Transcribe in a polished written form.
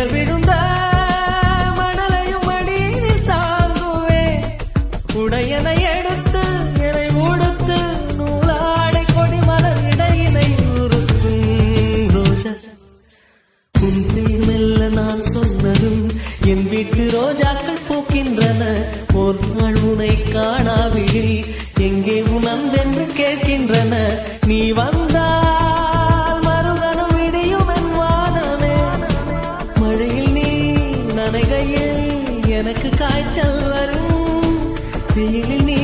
நிழல் விழுந்த மணலையும் மடியில் தாங்குவேன் உடையனை எடுத்து என்னை உடுத்து நூலாடை கொடி மலர் இடையினை உறுத்தும் ரோஜா உன் பேர் மெல்ல நான் சொன்னதும் என் வீட்டு ரோஜாக்கள் பூக்கின்றன ஒரு நாள் உனை காணாவிடில் எங்கே உன் அன்பென்று கேட்கின்றன நீ வந்தால் மறுகணம் விடியும் என் வானமே மழையில் நீ நனைகையில் எனக்கு காய்ச்சல் வரும் வெயிலில் நீ